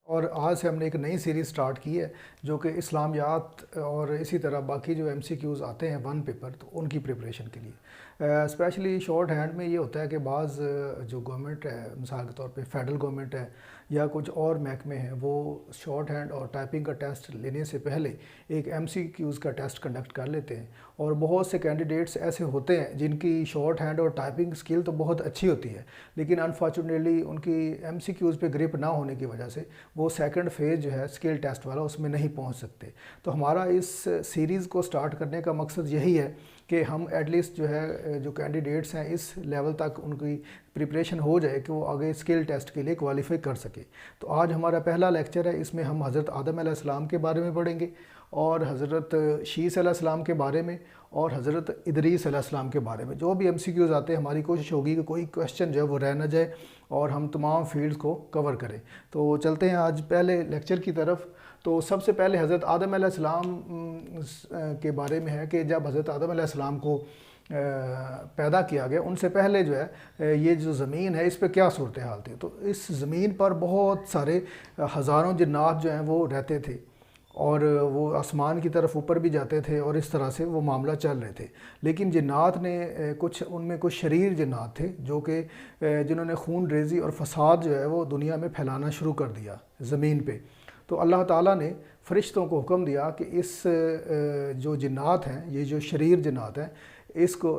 اور آج سے ہم نے ایک نئی سیریز سٹارٹ کی ہے جو کہ اسلامیات اور اسی طرح باقی جو ایم سی کیوز آتے ہیں ون پیپر، تو ان کی پریپریشن کے لیے اسپیشلی شارٹ ہینڈ میں یہ ہوتا ہے کہ بعض جو گورنمنٹ ہے، مثال کے طور پہ فیڈرل گورنمنٹ ہے یا کچھ اور محکمے ہیں، وہ شارٹ ہینڈ اور ٹائپنگ کا ٹیسٹ لینے سے پہلے ایک ایم سی کیوز کا ٹیسٹ کنڈکٹ کر لیتے ہیں، اور بہت سے کینڈیڈیٹس ایسے ہوتے ہیں جن کی شارٹ ہینڈ اور ٹائپنگ سکل تو بہت اچھی ہوتی ہے، لیکن انفارچونیٹلی ان کی ایم سی کیوز پہ گرپ نہ ہونے کی وجہ سے وہ سیکنڈ فیز جو ہے اسکل ٹیسٹ والا اس میں نہیں پہنچ سکتے۔ تو ہمارا اس سیریز کو سٹارٹ کرنے کا مقصد یہی ہے کہ ہم ایٹ لیسٹ جو ہے جو کینڈیڈیٹس ہیں اس لیول تک ان کی پریپریشن ہو جائے کہ وہ آگے اسکل ٹیسٹ کے لیے کوالیفائی کر سکے۔ تو آج ہمارا پہلا لیکچر ہے، اس میں ہم حضرت آدم علیہ السلام کے بارے میں پڑھیں گے اور حضرت شیس علیہ السلام کے بارے میں اور حضرت ادریس علیہ السلام کے بارے میں۔ جو بھی ایم سی کیوز آتے ہیں ہماری کوشش ہوگی کہ کوئی کویسچن جو ہے وہ رہ نہ جائے اور ہم تمام فیلڈز کو کور کریں۔ تو چلتے ہیں آج پہلے لیکچر کی طرف۔ تو سب سے پہلے حضرت آدم علیہ السلام کے بارے میں ہے کہ جب حضرت آدم علیہ السلام کو پیدا کیا گیا، ان سے پہلے جو ہے یہ جو زمین ہے اس پہ کیا صورتحال تھی۔ تو اس زمین پر بہت سارے ہزاروں جنات جو ہیں وہ رہتے تھے اور وہ آسمان کی طرف اوپر بھی جاتے تھے اور اس طرح سے وہ معاملہ چل رہے تھے، لیکن جنات نے ان میں کچھ شریر جنات تھے جو کہ جنہوں نے خون ریزی اور فساد جو ہے وہ دنیا میں پھیلانا شروع کر دیا زمین پہ۔ تو اللہ تعالیٰ نے فرشتوں کو حکم دیا کہ اس جو جنات ہیں، یہ جو شریر جنات ہیں،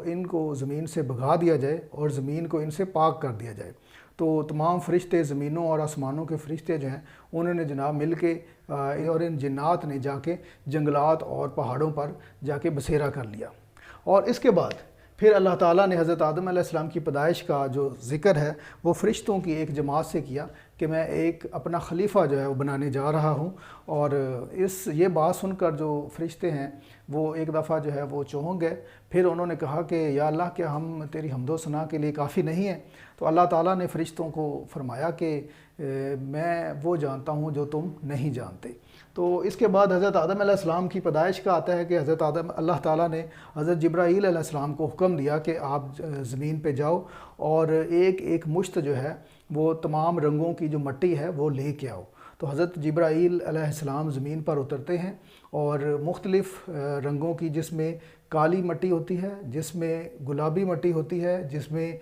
ان کو زمین سے بھگا دیا جائے اور زمین کو ان سے پاک کر دیا جائے۔ تو تمام فرشتے، زمینوں اور آسمانوں کے فرشتے جو ہیں انہوں نے جناب مل کے اور ان جنات نے جا کے جنگلات اور پہاڑوں پر جا کے بسیرا کر لیا۔ اور اس کے بعد پھر اللہ تعالیٰ نے حضرت آدم علیہ السلام کی پیدائش کا جو ذکر ہے وہ فرشتوں کی ایک جماعت سے کیا کہ میں ایک اپنا خلیفہ جو ہے وہ بنانے جا رہا ہوں۔ اور یہ بات سن کر جو فرشتے ہیں وہ ایک دفعہ جو ہے وہ چونک گئے، پھر انہوں نے کہا کہ یا اللہ، کیا ہم تیری حمد و ثنا کے لیے کافی نہیں ہیں؟ تو اللہ تعالیٰ نے فرشتوں کو فرمایا کہ میں وہ جانتا ہوں جو تم نہیں جانتے۔ تو اس کے بعد حضرت آدم علیہ السلام کی پیدائش کا آتا ہے کہ اللہ تعالیٰ نے حضرت جبرائیل علیہ السلام کو حکم دیا کہ آپ زمین پہ جاؤ اور ایک ایک مشت جو ہے وہ تمام رنگوں کی جو مٹی ہے وہ لے کے آؤ۔ تو حضرت جبرائیل علیہ السلام زمین پر اترتے ہیں اور مختلف رنگوں کی، جس میں کالی مٹی ہوتی ہے، جس میں گلابی مٹی ہوتی ہے، جس میں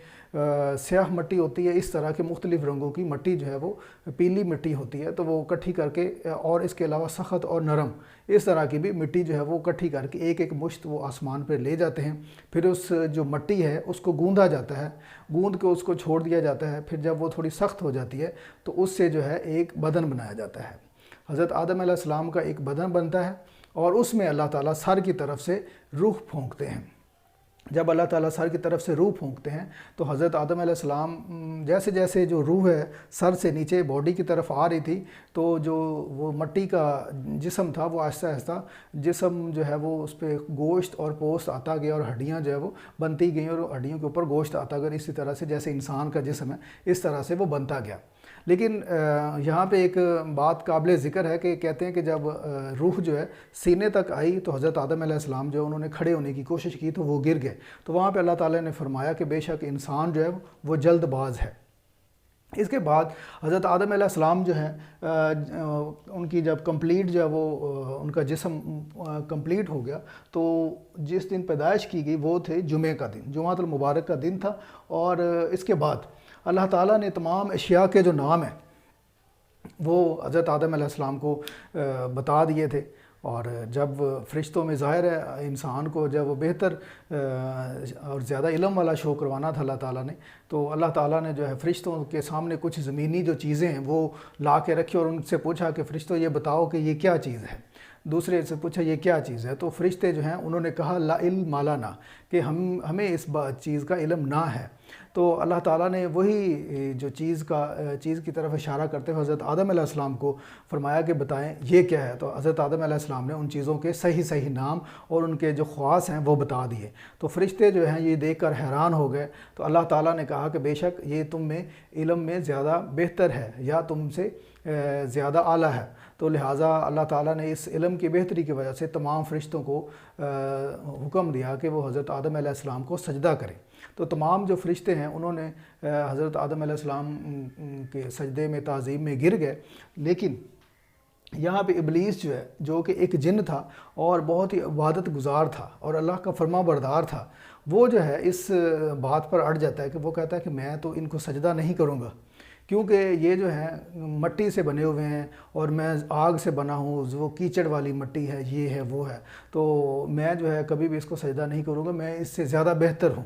سیاہ مٹی ہوتی ہے، اس طرح کے مختلف رنگوں کی مٹی جو ہے وہ پیلی مٹی ہوتی ہے، تو وہ اکٹھی کر کے، اور اس کے علاوہ سخت اور نرم اس طرح کی بھی مٹی جو ہے وہ اکٹھی کر کے ایک ایک مشت وہ آسمان پہ لے جاتے ہیں۔ پھر اس جو مٹی ہے اس کو گوندا جاتا ہے، گوند کے اس کو چھوڑ دیا جاتا ہے، پھر جب وہ تھوڑی سخت ہو جاتی ہے تو اس سے جو ہے ایک بدن بنایا جاتا ہے۔ حضرت آدم علیہ السلام کا ایک بدن بنتا ہے اور اس میں اللہ تعالیٰ سر کی طرف سے روح پھونکتے ہیں۔ جب اللہ تعالیٰ سر کی طرف سے روح پھونکتے ہیں تو حضرت آدم علیہ السلام جیسے جیسے جو روح ہے سر سے نیچے باڈی کی طرف آ رہی تھی، تو جو وہ مٹی کا جسم تھا وہ آہستہ آہستہ جسم جو ہے وہ اس پہ گوشت اور پوست آتا گیا اور ہڈیاں جو ہے وہ بنتی گئیں اور ہڈیوں کے اوپر گوشت آتا گیا، اسی طرح سے جیسے انسان کا جسم ہے اس طرح سے وہ بنتا گیا۔ لیکن یہاں پہ ایک بات قابل ذکر ہے کہ کہتے ہیں کہ جب روح جو ہے سینے تک آئی تو حضرت آدم علیہ السلام جو انہوں نے کھڑے ہونے کی کوشش کی تو وہ گر گئے۔ تو وہاں پہ اللہ تعالیٰ نے فرمایا کہ بے شک انسان جو ہے وہ جلد باز ہے۔ اس کے بعد حضرت آدم علیہ السلام جو ہیں ان کی جب کمپلیٹ جو ہے وہ ان کا جسم کمپلیٹ ہو گیا، تو جس دن پیدائش کی گئی وہ تھے جمعہ کا دن، جمعۃ المبارک کا دن تھا۔ اور اس کے بعد اللہ تعالیٰ نے تمام اشیاء کے جو نام ہیں وہ حضرت آدم علیہ السلام کو بتا دیے تھے۔ اور جب فرشتوں میں ظاہر ہے انسان کو جب وہ بہتر اور زیادہ علم والا شو کروانا تھا اللہ تعالیٰ نے، تو اللہ تعالیٰ نے جو ہے فرشتوں کے سامنے کچھ زمینی جو چیزیں ہیں وہ لا کے رکھی اور ان سے پوچھا کہ فرشتوں یہ بتاؤ کہ یہ کیا چیز ہے۔ دوسرے سے پوچھا یہ کیا چیز ہے، تو فرشتے جو ہیں انہوں نے کہا لا علم لنا، کہ ہمیں اس چیز کا علم نہ ہے۔ تو اللہ تعالیٰ نے وہی جو چیز کی طرف اشارہ کرتے ہوئے حضرت آدم علیہ السلام کو فرمایا کہ بتائیں یہ کیا ہے۔ تو حضرت آدم علیہ السلام نے ان چیزوں کے صحیح نام اور ان کے جو خواص ہیں وہ بتا دیے۔ تو فرشتے جو ہیں یہ دیکھ کر حیران ہو گئے۔ تو اللہ تعالیٰ نے کہا کہ بے شک یہ تم میں علم میں زیادہ بہتر ہے یا تم سے زیادہ اعلیٰ ہے۔ تو لہٰذا اللہ تعالیٰ نے اس علم کی بہتری کی وجہ سے تمام فرشتوں کو حکم دیا کہ وہ حضرت آدم علیہ السلام کو سجدہ کریں۔ تو تمام جو فرشتے ہیں انہوں نے حضرت آدم علیہ السلام کے سجدے میں تعظیم میں گر گئے، لیکن یہاں پہ ابلیس جو ہے، جو کہ ایک جن تھا اور بہت ہی عبادت گزار تھا اور اللہ کا فرما بردار تھا، وہ جو ہے اس بات پر اڑ جاتا ہے کہ وہ کہتا ہے کہ میں تو ان کو سجدہ نہیں کروں گا، کیونکہ یہ جو ہے مٹی سے بنے ہوئے ہیں اور میں آگ سے بنا ہوں، وہ کیچڑ والی مٹی ہے، یہ ہے وہ ہے، تو میں جو ہے کبھی بھی اس کو سجدہ نہیں کروں گا، میں اس سے زیادہ بہتر ہوں۔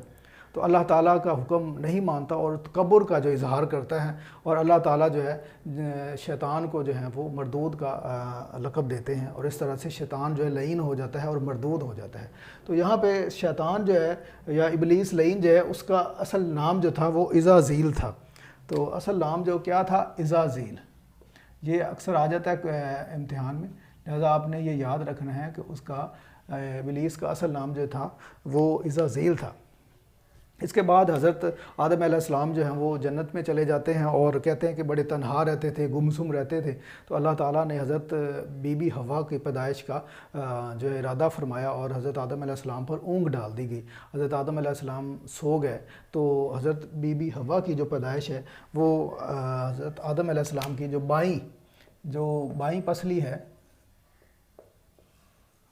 تو اللہ تعالیٰ کا حکم نہیں مانتا اور تکبر کا جو اظہار کرتا ہے، اور اللہ تعالیٰ جو ہے شیطان کو جو ہے وہ مردود کا لقب دیتے ہیں، اور اس طرح سے شیطان جو ہے لعین ہو جاتا ہے اور مردود ہو جاتا ہے۔ تو یہاں پہ شیطان جو ہے یا ابلیس لعین جو ہے، اس کا اصل نام جو تھا وہ عزازیل تھا۔ تو اصل نام جو کیا تھا؟ عزازیل۔ یہ اکثر آ جاتا ہے امتحان میں، لہذا آپ نے یہ یاد رکھنا ہے کہ اس کا ابلیس کا اصل نام جو تھا وہ عزازیل تھا۔ اس کے بعد حضرت آدم علیہ السلام جو ہیں وہ جنت میں چلے جاتے ہیں، اور کہتے ہیں کہ بڑے تنہا رہتے تھے، گمسم رہتے تھے، تو اللہ تعالیٰ نے حضرت بی بی حوا کی پیدائش کا جو ہے ارادہ فرمایا، اور حضرت آدم علیہ السلام پر اونگ ڈال دی گئی۔ حضرت آدم علیہ السلام سو گئے، تو حضرت بی بی حوا کی جو پیدائش ہے وہ حضرت آدم علیہ السلام کی جو بائیں پسلی ہے،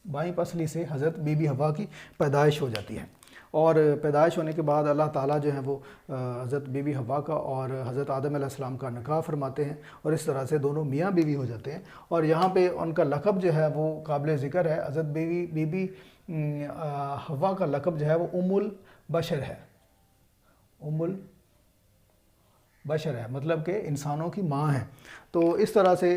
بائیں پسلی سے حضرت بی بی حوا کی پیدائش ہو جاتی ہے، اور پیدائش ہونے کے بعد اللہ تعالیٰ جو ہے وہ حضرت بی بی حوا کا اور حضرت آدم علیہ السلام کا نکاح فرماتے ہیں، اور اس طرح سے دونوں میاں بیوی ہو جاتے ہیں۔ اور یہاں پہ ان کا لقب جو ہے وہ قابل ذکر ہے۔ حضرت بی بی حوا کا لقب جو ہے وہ ام البشر ہے، ام البشر ہے، مطلب کہ انسانوں کی ماں ہے۔ تو اس طرح سے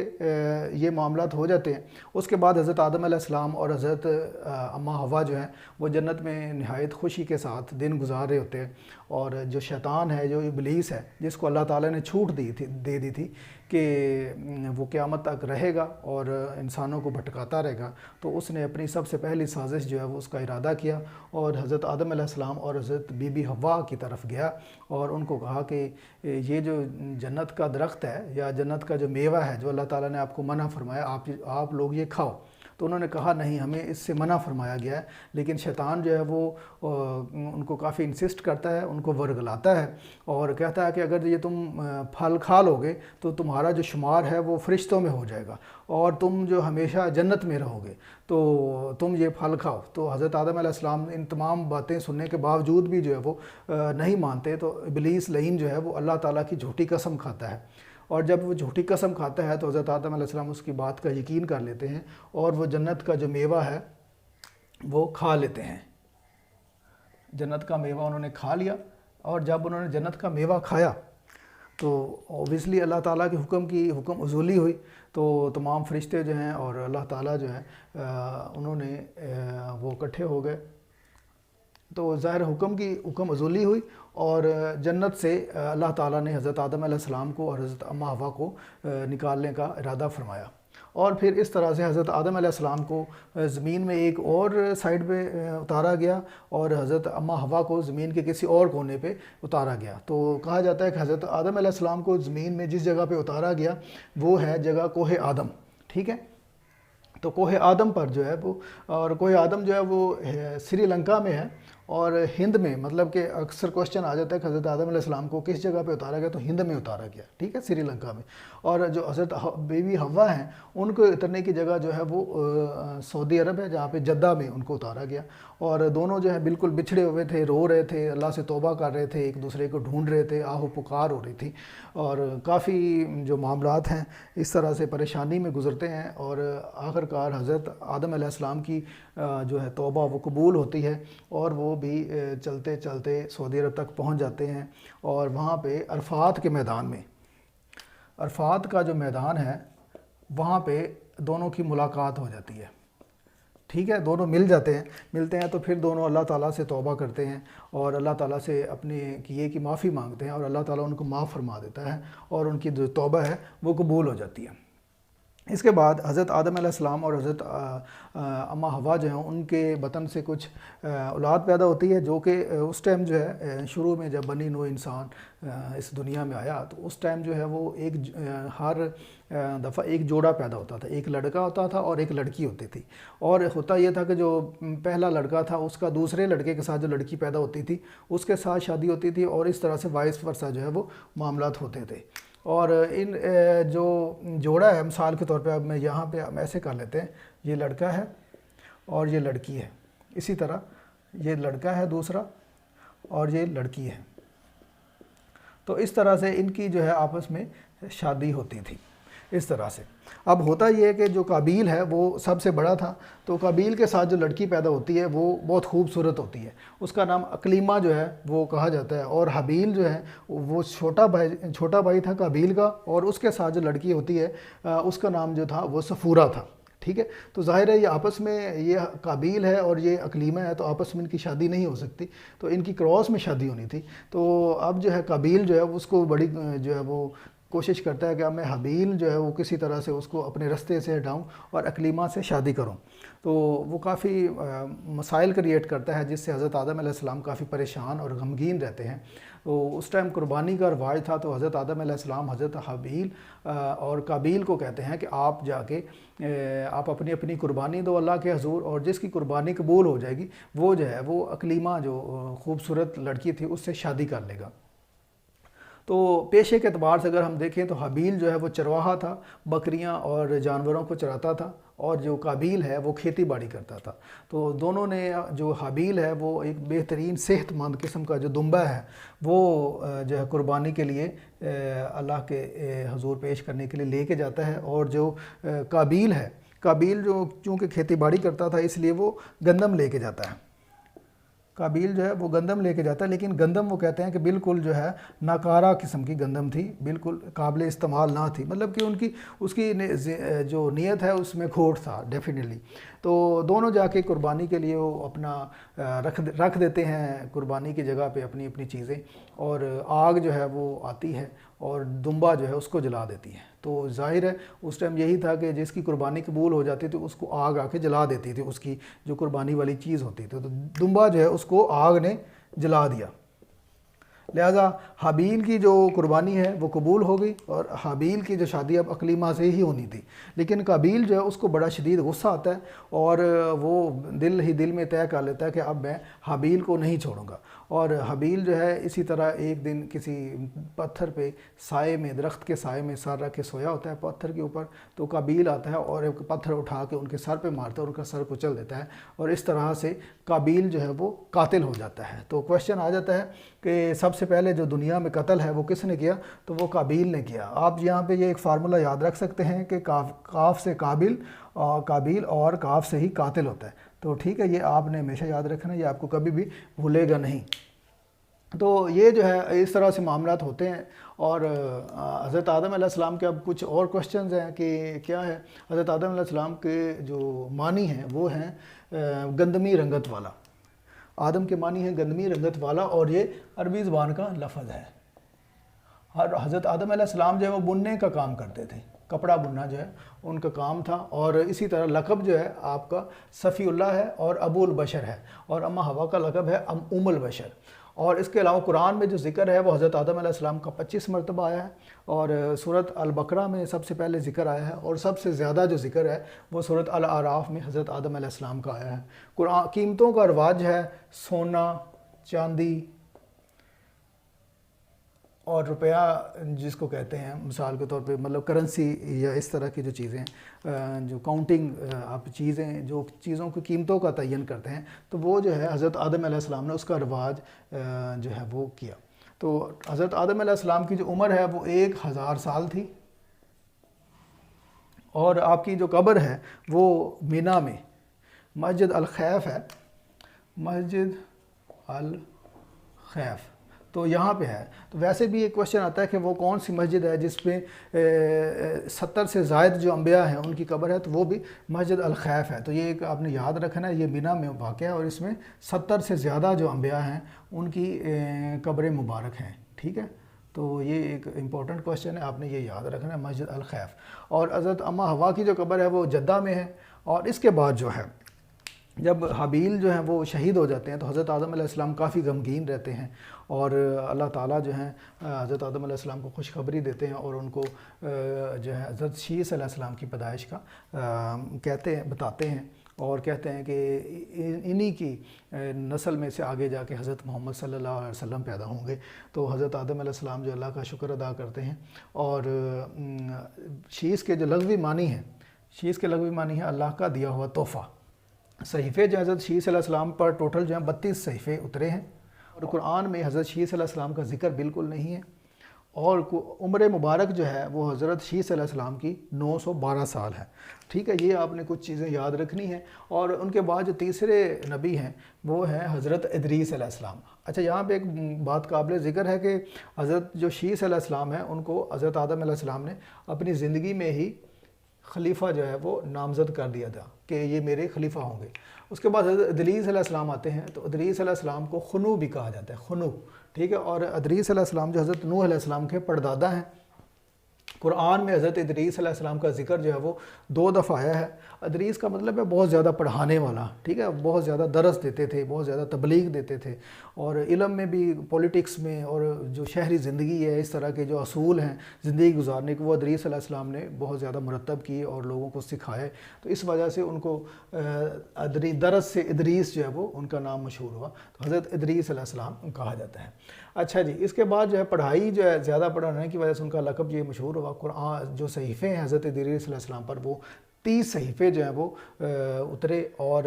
یہ معاملات ہو جاتے ہیں۔ اس کے بعد حضرت آدم علیہ السلام اور حضرت اماں حوا جو ہیں وہ جنت میں نہایت خوشی کے ساتھ دن گزار رہے ہوتے ہیں، اور جو شیطان ہے، جو ابلیس ہے، جس کو اللہ تعالیٰ نے چھوٹ دے دی تھی کہ وہ قیامت تک رہے گا اور انسانوں کو بھٹکاتا رہے گا، تو اس نے اپنی سب سے پہلی سازش جو ہے وہ اس کا ارادہ کیا، اور حضرت آدم علیہ السلام اور حضرت بی بی حوا کی طرف گیا اور ان کو کہا کہ یہ جو جنت کا درخت ہے یا جنت کا جو میوہ ہے جو اللہ تعالیٰ نے آپ کو منع فرمایا، آپ لوگ یہ کھاؤ۔ تو انہوں نے کہا نہیں، ہمیں اس سے منع فرمایا گیا ہے، لیکن شیطان جو ہے وہ ان کو کافی انسسٹ کرتا ہے، ان کو ورگلاتا ہے اور کہتا ہے کہ اگر یہ تم پھل کھا لوگے تو تمہارا جو شمار ہے وہ فرشتوں میں ہو جائے گا، اور تم جو ہمیشہ جنت میں رہو گے، تو تم یہ پھل کھاؤ۔ تو حضرت آدم علیہ السلام ان تمام باتیں سننے کے باوجود بھی جو ہے وہ نہیں مانتے، تو ابلیس لعین جو ہے وہ اللہ تعالیٰ کی جھوٹی قسم کھاتا ہے، اور جب وہ جھوٹی قسم کھاتا ہے تو حضرت آدم علیہ السلام اس کی بات کا یقین کر لیتے ہیں، اور وہ جنت کا جو میوہ ہے وہ کھا لیتے ہیں۔ جنت کا میوہ انہوں نے کھا لیا، اور جب انہوں نے جنت کا میوہ کھایا تو اوبیسلی اللہ تعالیٰ کے حکم عزولی ہوئی، تو تمام فرشتے جو ہیں اور اللہ تعالیٰ جو ہیں انہوں نے وہ اکٹھے ہو گئے، تو ظاہر حکم عزولی ہوئی، اور جنت سے اللہ تعالیٰ نے حضرت آدم علیہ السلام کو اور حضرت اماں حوا کو نکالنے کا ارادہ فرمایا، اور پھر اس طرح سے حضرت آدم علیہ السلام کو زمین میں ایک اور سائڈ پہ اتارا گیا، اور حضرت اماں حوا کو زمین کے کسی اور کونے پہ اتارا گیا۔ تو کہا جاتا ہے کہ حضرت آدم علیہ السلام کو زمین میں جس جگہ پہ اتارا گیا وہ ہے جگہ کوہ آدم، ٹھیک ہے؟ تو کوہ آدم پر جو ہے وہ، اور کوہ آدم جو ہے وہ سری لنکا میں ہے اور ہند میں، مطلب کہ اکثر کوشچن آ جاتا ہے کہ حضرت آدم علیہ السلام کو کس جگہ پہ اتارا گیا، تو ہند میں اتارا گیا، ٹھیک ہے، سری لنکا میں۔ اور جو حضرت بی بی حوا ہیں ان کو اترنے کی جگہ جو ہے وہ سعودی عرب ہے، جہاں پہ جدہ میں ان کو اتارا گیا، اور دونوں جو ہے بالکل بچھڑے ہوئے تھے، رو رہے تھے، اللہ سے توبہ کر رہے تھے، ایک دوسرے کو ڈھونڈ رہے تھے، آہ و پکار ہو رہی تھی، اور کافی جو معاملات ہیں اس طرح سے پریشانی میں گزرتے ہیں، اور آخر کار حضرت آدم علیہ السلام کی جو ہے توبہ وہ قبول ہوتی ہے، اور وہ بھی چلتے چلتے سعودی عرب تک پہنچ جاتے ہیں، اور وہاں پہ عرفات کے میدان میں، عرفات کا جو میدان ہے وہاں پہ دونوں کی ملاقات ہو جاتی ہے، ٹھیک ہے، دونوں ملتے ہیں تو پھر دونوں اللہ تعالیٰ سے توبہ کرتے ہیں، اور اللہ تعالیٰ سے اپنے کیے کی معافی مانگتے ہیں، اور اللہ تعالیٰ ان کو معاف فرما دیتا ہے، اور ان کی جو توبہ ہے وہ قبول ہو جاتی ہے۔ اس کے بعد حضرت آدم علیہ السلام اور حضرت اماں حوا جو ہیں ان کے بطن سے کچھ اولاد پیدا ہوتی ہے، جو کہ اس ٹائم جو ہے شروع میں جب بنی نوع انسان اس دنیا میں آیا تو اس ٹائم جو ہے وہ ہر دفعہ ایک جوڑا پیدا ہوتا تھا، ایک لڑکا ہوتا تھا اور ایک لڑکی ہوتی تھی، اور ہوتا یہ تھا کہ جو پہلا لڑکا تھا اس کا دوسرے لڑکے کے ساتھ جو لڑکی پیدا ہوتی تھی اس کے ساتھ شادی ہوتی تھی، اور اس طرح سے وائس ورثہ جو ہے وہ معاملات ہوتے تھے۔ اور ان جو جوڑا ہے، مثال کے طور پہ اب میں یہاں پہ ہم ایسے کر لیتے ہیں، یہ لڑکا ہے اور یہ لڑکی ہے، اسی طرح یہ لڑکا ہے دوسرا اور یہ لڑکی ہے، تو اس طرح سے ان کی جو ہے آپس میں شادی ہوتی تھی اس طرح سے۔ اب ہوتا یہ ہے کہ جو قابیل ہے وہ سب سے بڑا تھا، تو قابیل کے ساتھ جو لڑکی پیدا ہوتی ہے وہ بہت خوبصورت ہوتی ہے، اس کا نام اقلیمہ جو ہے وہ کہا جاتا ہے، اور حابیل جو ہے وہ چھوٹا بھائی تھا قابیل کا، اور اس کے ساتھ جو لڑکی ہوتی ہے اس کا نام جو تھا وہ صفورہ تھا، ٹھیک ہے۔ تو ظاہر ہے یہ آپس میں، یہ قابیل ہے اور یہ اقلیمہ ہے، تو آپس میں ان کی شادی نہیں ہو سکتی، تو ان کی کراس میں شادی ہونی تھی۔ تو اب جو ہے قابیل جو ہے اس کو بڑی جو ہے وہ کوشش کرتا ہے کہ اب میں حابیل جو ہے وہ کسی طرح سے اس کو اپنے رستے سے ہٹاؤں اور اقلیمہ سے شادی کروں، تو وہ کافی مسائل کریٹ کرتا ہے، جس سے حضرت آدم علیہ السلام کافی پریشان اور غمگین رہتے ہیں۔ تو اس ٹائم قربانی کا رواج تھا، تو حضرت آدم علیہ السلام حضرت حابیل اور قابیل کو کہتے ہیں کہ آپ جا کے آپ اپنی اپنی قربانی دو اللہ کے حضور، اور جس کی قربانی قبول ہو جائے گی وہ جو ہے وہ اقلیمہ جو خوبصورت لڑکی تھی اس سے شادی کر لے گا۔ تو پیشے کے اعتبار سے اگر ہم دیکھیں تو حابیل جو ہے وہ چرواہا تھا، بکریاں اور جانوروں کو چراتا تھا، اور جو قابیل ہے وہ کھیتی باڑی کرتا تھا۔ تو دونوں نے، جو حابیل ہے وہ ایک بہترین صحت مند قسم کا جو دمبا ہے وہ جو ہے قربانی کے لیے اللہ کے حضور پیش کرنے کے لیے لے کے جاتا ہے، اور جو قابیل ہے، قابیل جو چونکہ کھیتی باڑی کرتا تھا اس لیے وہ گندم لے کے جاتا ہے، قابیل جو ہے وہ گندم لے کے جاتا ہے، لیکن گندم وہ کہتے ہیں کہ بالکل جو ہے ناکارہ قسم کی گندم تھی، بالکل قابل استعمال نہ تھی، مطلب کہ اس کی جو نیت ہے اس میں کھوٹ تھا ڈیفینیٹلی۔ تو دونوں جا کے قربانی کے لیے وہ اپنا رکھ دیتے ہیں قربانی کی جگہ پہ اپنی اپنی چیزیں، اور آگ جو ہے وہ آتی ہے اور دمبا جو ہے اس کو جلا دیتی ہے۔ تو ظاہر ہے اس ٹائم یہی تھا کہ جس کی قربانی قبول ہو جاتی تھی اس کو آگ آ کے جلا دیتی تھی، اس کی جو قربانی والی چیز ہوتی تھی، تو دمبا جو ہے اس کو آگ نے جلا دیا۔ لہٰذا حابیل کی جو قربانی ہے وہ قبول ہو گئی، اور حابیل کی جو شادی اب اقلیمہ سے ہی ہونی تھی، لیکن قابیل جو ہے اس کو بڑا شدید غصہ آتا ہے، اور وہ دل میں طے کر لیتا ہے کہ اب میں حابیل کو نہیں چھوڑوں گا۔ اور حابیل جو ہے اسی طرح ایک دن کسی پتھر پہ سائے میں، درخت کے سائے میں سر رکھ کے سویا ہوتا ہے پتھر کے اوپر، تو قابیل آتا ہے اور ایک پتھر اٹھا کے ان کے سر پہ مارتا ہے اور ان کا سر کچل دیتا ہے، اور اس طرح سے قابیل جو ہے وہ قاتل ہو جاتا ہے۔ تو کوشچن آ جاتا ہے کہ سب سے پہلے جو دنیا میں قتل ہے وہ کس نے کیا؟ تو وہ قابیل نے کیا۔ آپ یہاں پہ یہ ایک فارمولہ یاد رکھ سکتے ہیں کہ قاف سے قابیل اور قاف سے ہی قاتل ہوتا ہے، تو ٹھیک ہے، یہ آپ نے ہمیشہ یاد رکھنا ہے، یہ آپ کو کبھی بھی بھولے گا نہیں۔ تو یہ جو ہے اس طرح سے معاملات ہوتے ہیں۔ اور حضرت آدم علیہ السلام کے اب کچھ اور کوشچنز ہیں کہ کیا ہے، حضرت آدم علیہ السلام کے جو معنی ہیں وہ ہیں گندمی رنگت والا۔ آدم کے معنی ہیں گندمی رنگت والا، اور یہ عربی زبان کا لفظ ہے۔ اور حضرت آدم علیہ السلام جو ہے وہ بننے کا کام کرتے تھے، کپڑا بننا جو ہے ان کا کام تھا، اور اسی طرح لقب جو ہے آپ کا صفی اللہ ہے اور ابو البشر ہے، اور اماں حوا کا لقب ہے ام البشر۔ اور اس کے علاوہ قرآن میں جو ذکر ہے وہ حضرت آدم علیہ السلام کا 25 مرتبہ آیا ہے، اور سورۃ البقرہ میں سب سے پہلے ذکر آیا ہے، اور سب سے زیادہ جو ذکر ہے وہ سورۃ الاعراف میں حضرت آدم علیہ السلام کا آیا ہے۔ قرآن قیمتوں کا رواج ہے، سونا، چاندی اور روپیہ جس کو کہتے ہیں، مثال کے طور پہ مطلب کرنسی یا اس طرح کی جو چیزیں، جو کاؤنٹنگ آپ چیزیں، جو چیزوں کی قیمتوں کا تعین کرتے ہیں، تو وہ جو ہے حضرت آدم علیہ السلام نے اس کا رواج جو ہے وہ کیا۔ تو حضرت آدم علیہ السلام کی جو عمر ہے وہ 1000 سال تھی، اور آپ کی جو قبر ہے وہ مینا میں مسجد الخیف ہے، مسجد الخیف تو یہاں پہ ہے۔ تو ویسے بھی ایک کوشچن آتا ہے کہ وہ کون سی مسجد ہے جس پہ 70 سے زائد جو انبیاء ہیں ان کی قبر ہے، تو وہ بھی مسجد الخیف ہے۔ تو یہ ایک آپ نے یاد رکھنا ہے، یہ مینا میں واقع ہے، اور اس میں 70 سے زیادہ جو انبیاء ہیں ان کی قبریں مبارک ہیں، ٹھیک ہے۔ تو یہ ایک امپورٹنٹ کوشچن ہے، آپ نے یہ یاد رکھنا ہے، مسجد الخیف۔ اور حضرت اماں حوا کی جو قبر ہے وہ جدہ میں ہے۔ اور اس کے بعد جو ہے جب حابیل جو ہیں وہ شہید ہو جاتے ہیں تو حضرت آدم علیہ السلام کافی غمگین رہتے ہیں، اور اللہ تعالیٰ جو ہیں حضرت آدم علیہ السلام کو خوشخبری دیتے ہیں اور ان کو جو ہے حضرت شیس علیہ السلام کی پیدائش کا بتاتے ہیں، اور کہتے ہیں کہ انہی کی نسل میں سے آگے جا کے حضرت محمد صلی اللہ علیہ وسلم پیدا ہوں گے۔ تو حضرت آدم علیہ السلام جو اللہ کا شکر ادا کرتے ہیں، اور شیس کے جو لغوی معنی ہیں، شیس کے لغوی معنی ہے اللہ کا دیا ہوا تحفہ۔ صحیفے جو حضرت شیس علیہ السلام پر ٹوٹل جو ہیں 32 صحیفے اترے ہیں، اور قرآن میں حضرت شیس علیہ السلام کا ذکر بالکل نہیں ہے، اور عمر مبارک جو ہے وہ حضرت شیس علیہ السلام کی 912 سال ہے۔ ٹھیک ہے، یہ آپ نے کچھ چیزیں یاد رکھنی ہیں۔ اور ان کے بعد جو تیسرے نبی ہیں وہ ہیں حضرت ادریس علیہ السلام۔ اچھا، یہاں پہ ایک بات قابل ذکر ہے کہ حضرت جو شیس علیہ السلام ہیں ان کو حضرت آدم علیہ السلام نے اپنی زندگی میں ہی خلیفہ جو ہے وہ نامزد کر دیا تھا کہ یہ میرے خلیفہ ہوں گے۔ اس کے بعد حضرت ادریس علیہ السلام آتے ہیں، تو ادریس علیہ السلام کو خنو بھی کہا جاتا ہے، خنو، ٹھیک ہے۔ اور ادریس علیہ السلام جو حضرت نوح علیہ السلام کے پردادا ہیں۔ قرآن میں حضرت ادریس علیہ السلام کا ذکر جو ہے وہ 2 دفعہ آیا ہے۔ ادریس کا مطلب ہے بہت زیادہ پڑھانے والا، ٹھیک ہے، بہت زیادہ درس دیتے تھے، بہت زیادہ تبلیغ دیتے تھے، اور علم میں بھی، پولیٹکس میں، اور جو شہری زندگی ہے، اس طرح کے جو اصول ہیں زندگی گزارنے کے، وہ ادریس علیہ السلام نے بہت زیادہ مرتب کیے اور لوگوں کو سکھائے۔ تو اس وجہ سے ان کو درس سے ادریس جو ہے وہ ان کا نام مشہور ہوا، تو حضرت ادریس علیہ السلام کہا جاتا ہے۔ اچھا جی، اس کے بعد جو ہے پڑھائی جو ہے زیادہ پڑھانے کی وجہ سے ان کا لقب یہ مشہور ہوا۔ قرآن جو صحیفے ہیں حضرت ادریس علیہ السلام پر، وہ 30 صحیفے جو ہیں وہ اترے، اور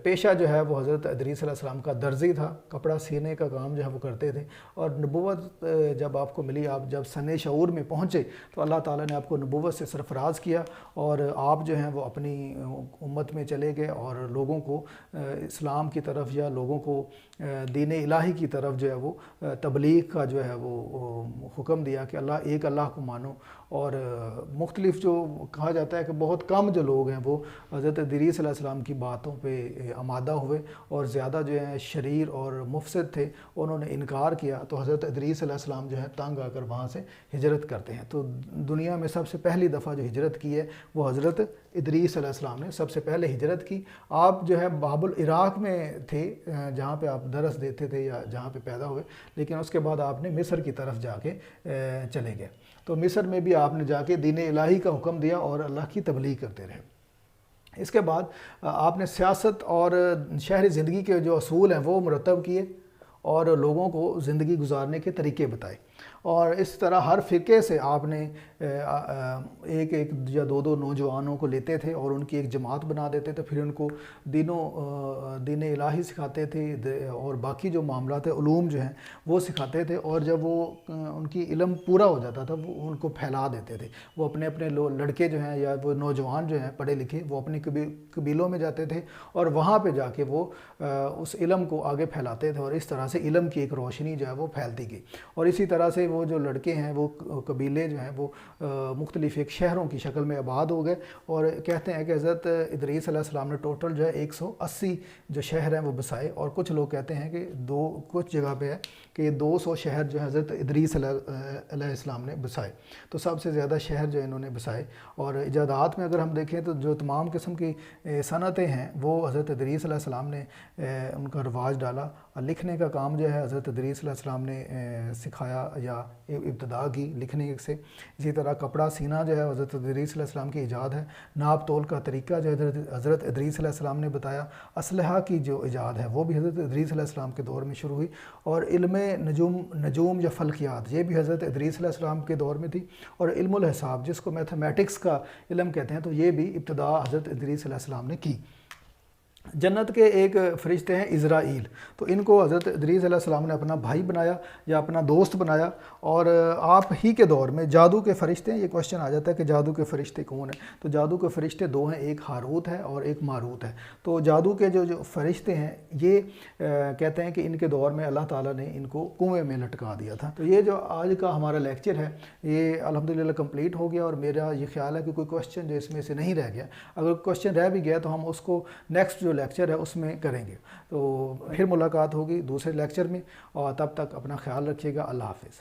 پیشہ جو ہے وہ حضرت ادریس علیہ السلام کا درزی تھا، کپڑا سینے کا کام جو ہے وہ کرتے تھے۔ اور نبوت جب آپ کو ملی، آپ جب سن شعور میں پہنچے تو اللہ تعالیٰ نے آپ کو نبوت سے سرفراز کیا، اور آپ جو ہیں وہ اپنی امت میں چلے گئے اور لوگوں کو اسلام کی طرف یا لوگوں کو دین الہی کی طرف جو ہے وہ تبلیغ کا جو ہے وہ حکم دیا کہ ایک اللہ کو مانو۔ اور مختلف جو کہا جاتا ہے کہ بہت کم جو لوگ ہیں وہ حضرت ادریس علیہ السلام کی باتوں پہ آمادہ ہوئے، اور زیادہ جو ہیں شریر اور مفسد تھے، انہوں نے انکار کیا، تو حضرت ادریس علیہ السلام جو ہے تنگ آ کر وہاں سے ہجرت کرتے ہیں۔ تو دنیا میں سب سے پہلی دفعہ جو ہجرت کی ہے وہ حضرت ادریس علیہ السلام نے سب سے پہلے ہجرت کی۔ آپ جو ہے باب العراق میں تھے، جہاں پہ آپ درس دیتے تھے یا جہاں پہ پیدا ہوئے، لیکن اس کے بعد آپ نے مصر کی طرف جا کے چلے گئے، تو مصر میں بھی آپ نے جا کے دین الہی کا حکم دیا اور اللہ کی تبلیغ کرتے رہے۔ اس کے بعد آپ نے سیاست اور شہری زندگی کے جو اصول ہیں وہ مرتب کیے، اور لوگوں کو زندگی گزارنے کے طریقے بتائے، اور اس طرح ہر فرقے سے آپ نے ایک یا دو نوجوانوں کو لیتے تھے اور ان کی ایک جماعت بنا دیتے تھے، پھر ان کو دین الہی سکھاتے تھے، اور باقی جو معاملات علوم جو ہیں وہ سکھاتے تھے، اور جب وہ ان کی علم پورا ہو جاتا تھا وہ ان کو پھیلا دیتے تھے۔ وہ اپنے لڑکے جو ہیں یا وہ نوجوان جو ہیں پڑھے لکھے، وہ اپنے قبیلوں میں جاتے تھے اور وہاں پہ جا کے وہ اس علم کو آگے پھیلاتے تھے، اور اس طرح سے علم کی ایک روشنی جو ہے وہ پھیلتی گئی۔ اور اسی طرح سے وہ جو لڑکے ہیں، وہ قبیلے جو ہیں وہ مختلف ایک شہروں کی شکل میں آباد ہو گئے، اور کہتے ہیں کہ حضرت ادریس علیہ السلام نے ٹوٹل جو ہے 180 جو شہر ہیں وہ بسائے، اور کچھ لوگ کہتے ہیں کہ کچھ جگہ پہ ہے کہ یہ 200 شہر جو ہے حضرت ادریس علیہ السلام نے بسائے، تو سب سے زیادہ شہر جو انہوں نے بسائے۔ اور ایجادات میں اگر ہم دیکھیں تو جو تمام قسم کی صنعتیں ہیں وہ حضرت ادریس علیہ السلام نے ان کا رواج ڈالا۔ لکھنے کا کام جو ہے حضرت ادریس علیہ السلام نے سکھایا یا ابتدا کی لکھنے سے۔ اسی طرح کپڑا سینا جو ہے حضرت ادریس علیہ السلام کی ایجاد ہے۔ ناپ تول کا طریقہ جو حضرت ادریس علیہ السلام نے بتایا۔ اسلحہ کی جو ایجاد ہے وہ بھی حضرت ادریس علیہ السلام کے دور میں شروع ہوئی، اور علم نجوم یا فلکیات یہ بھی حضرت ادریس علیہ السلام کے دور میں تھی، اور علم الحساب جس کو میتھمیٹکس کا علم کہتے ہیں تو یہ بھی ابتدا حضرت ادریس علیہ السلام نے کی۔ جنت کے ایک فرشتے ہیں اسرائیل، تو ان کو حضرت ادریس علیہ السلام نے اپنا بھائی بنایا یا اپنا دوست بنایا، اور آپ ہی کے دور میں جادو کے فرشتے ہیں۔ یہ کوشچن آ جاتا ہے کہ جادو کے فرشتے کون ہیں، تو جادو کے فرشتے 2 ہیں، ایک ہاروت ہے اور ایک ماروت ہے۔ تو جادو کے جو فرشتے ہیں یہ کہتے ہیں کہ ان کے دور میں اللہ تعالیٰ نے ان کو کنویں میں لٹکا دیا تھا۔ تو یہ جو آج کا ہمارا لیکچر ہے یہ الحمدللہ کمپلیٹ ہو گیا، اور میرا یہ خیال ہے کہ کوئی کوشچن جو اس میں سے نہیں رہ گیا، اگر کوشچن رہ بھی گیا تو ہم اس کو نیکسٹ جو لیکچر ہے اس میں کریں گے۔ تو پھر ملاقات ہوگی دوسرے لیکچر میں، اور تب تک اپنا خیال رکھیے گا۔ اللہ حافظ۔